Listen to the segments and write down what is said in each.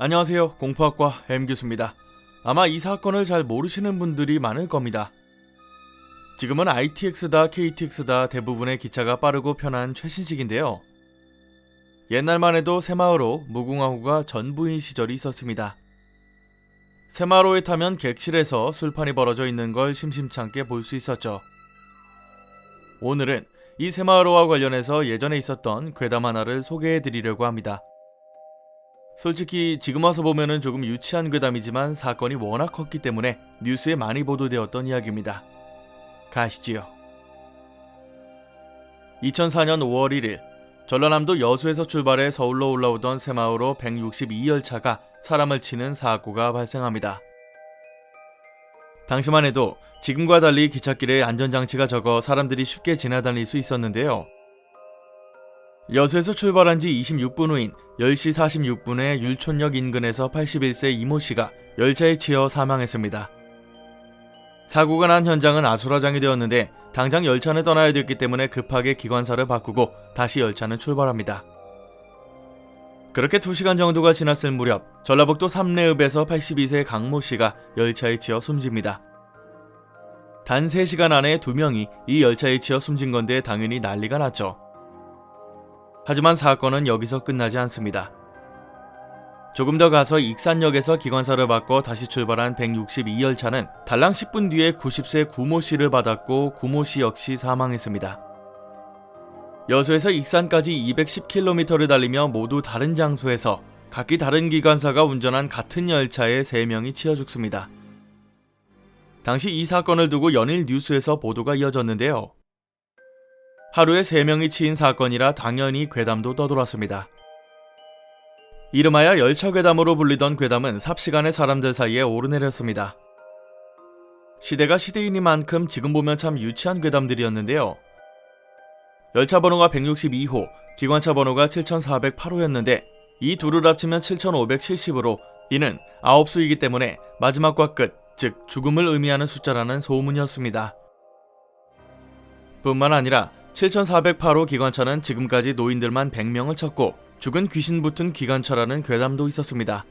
안녕하세요. 공포학과 M교수입니다. 아마 이 사건을 잘 모르시는 분들이 많을 겁니다. 지금은 ITX다 KTX다 대부분의 기차가 빠르고 편한 최신식인데요. 옛날만 해도 새마을호, 무궁화호가 전부인 시절이 있었습니다. 새마을호에 타면 객실에서 술판이 벌어져 있는 걸 심심찮게 볼 수 있었죠. 오늘은 이 새마을호와 관련해서 예전에 있었던 괴담 하나를 소개해드리려고 합니다. 솔직히 지금 와서 보면은 조금 유치한 괴담이지만 사건이 워낙 컸기 때문에 뉴스에 많이 보도되었던 이야기입니다. 가시지요. 2004년 5월 1일 전라남도 여수에서 출발해 서울로 올라오던 새마을호 162열차가 사람을 치는 사고가 발생합니다. 당시만 해도 지금과 달리 기찻길에 안전장치가 적어 사람들이 쉽게 지나다닐 수 있었는데요. 여수에서 출발한 지 26분 후인 10시 46분에 율촌역 인근에서 81세 이모씨가 열차에 치여 사망했습니다. 사고가 난 현장은 아수라장이 되었는데 당장 열차는 떠나야 됐기 때문에 급하게 기관사를 바꾸고 다시 열차는 출발합니다. 그렇게 2시간 정도가 지났을 무렵 전라북도 삼례읍에서 82세 강모씨가 열차에 치여 숨집니다. 단 3시간 안에 2명이 이 열차에 치여 숨진 건데 당연히 난리가 났죠. 하지만 사건은 여기서 끝나지 않습니다. 조금 더 가서 익산역에서 기관사를 바꿔 다시 출발한 162열차는 달랑 10분 뒤에 90세 구모씨를 받았고 구모씨 역시 사망했습니다. 여수에서 익산까지 210km를 달리며 모두 다른 장소에서 각기 다른 기관사가 운전한 같은 열차에 3명이 치여 죽습니다. 당시 이 사건을 두고 연일 뉴스에서 보도가 이어졌는데요. 하루에 3명이 치인 사건이라 당연히 괴담도 떠돌았습니다. 이름하여 열차 괴담으로 불리던 괴담은 삽시간에 사람들 사이에 오르내렸습니다. 시대가 시대이니만큼 지금 보면 참 유치한 괴담들이었는데요. 열차 번호가 162호, 기관차 번호가 7408호였는데 이 둘을 합치면 7570으로 이는 9수이기 때문에 마지막과 끝, 즉 죽음을 의미하는 숫자라는 소문이었습니다. 뿐만 아니라 7408호 기관차는 지금까지 노인들만 100명을 쳤고 죽은 귀신 붙은 기관차라는 괴담도 있었습니다.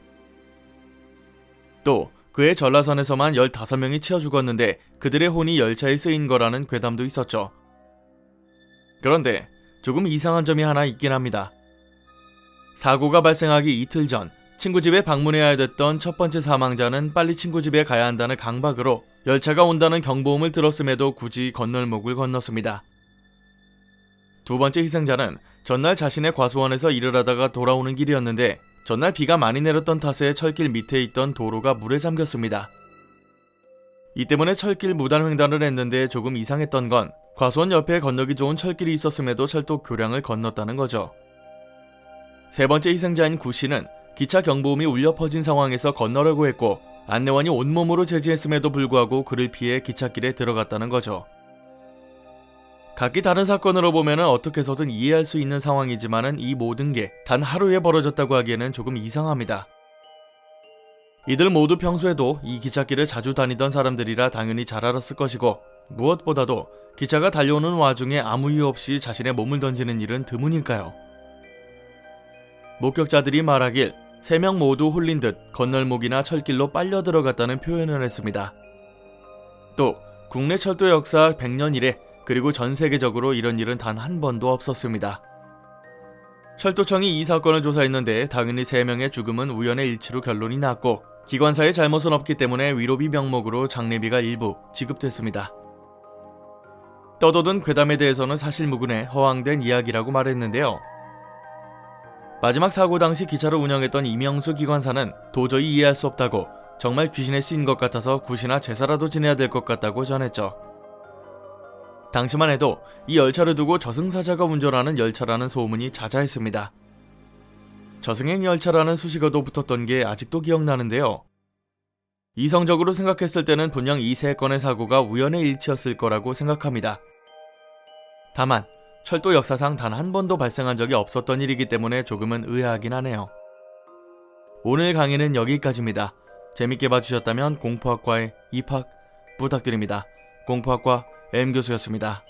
또 그해 전라선에서만 15명이 치여 죽었는데 그들의 혼이 열차에 쓰인 거라는 괴담도 있었죠. 그런데 조금 이상한 점이 하나 있긴 합니다. 사고가 발생하기 이틀 전 친구 집에 방문해야 됐던 첫 번째 사망자는 빨리 친구 집에 가야 한다는 강박으로 열차가 온다는 경보음을 들었음에도 굳이 건널목을 건넜습니다. 두 번째 희생자는 전날 자신의 과수원에서 일을 하다가 돌아오는 길이었는데 전날 비가 많이 내렸던 탓에 철길 밑에 있던 도로가 물에 잠겼습니다. 이 때문에 철길 무단 횡단을 했는데 조금 이상했던 건 과수원 옆에 건너기 좋은 철길이 있었음에도 철도 교량을 건넜다는 거죠. 세 번째 희생자인 구씨는 기차 경보음이 울려 퍼진 상황에서 건너려고 했고 안내원이 온몸으로 제지했음에도 불구하고 그를 피해 기찻길에 들어갔다는 거죠. 각기 다른 사건으로 보면 어떻게 해서든 이해할 수 있는 상황이지만은 이 모든 게 단 하루에 벌어졌다고 하기에는 조금 이상합니다. 이들 모두 평소에도 이 기찻길을 자주 다니던 사람들이라 당연히 잘 알았을 것이고 무엇보다도 기차가 달려오는 와중에 아무 이유 없이 자신의 몸을 던지는 일은 드무니까요. 목격자들이 말하길 3명 모두 홀린 듯 건널목이나 철길로 빨려 들어갔다는 표현을 했습니다. 또 국내 철도 역사 100년 이래 그리고 전 세계적으로 이런 일은 단 한 번도 없었습니다. 철도청이 이 사건을 조사했는데 당연히 3명의 죽음은 우연의 일치로 결론이 났고 기관사의 잘못은 없기 때문에 위로비 명목으로 장례비가 일부 지급됐습니다. 떠도든 괴담에 대해서는 사실무근의 허황된 이야기라고 말했는데요. 마지막 사고 당시 기차를 운영했던 이명수 기관사는 도저히 이해할 수 없다고 정말 귀신에 씌인 것 같아서 굿이나 제사라도 지내야 될 것 같다고 전했죠. 당시만 해도 이 열차를 두고 저승사자가 운전하는 열차라는 소문이 자자했습니다. 저승행 열차라는 수식어도 붙었던 게 아직도 기억나는데요. 이성적으로 생각했을 때는 분명 이 3건의 사고가 우연의 일치였을 거라고 생각합니다. 다만 철도 역사상 단 한 번도 발생한 적이 없었던 일이기 때문에 조금은 의아하긴 하네요. 오늘 강의는 여기까지입니다. 재밌게 봐주셨다면 공포학과에 입학 부탁드립니다. 공포학과 M교수였습니다.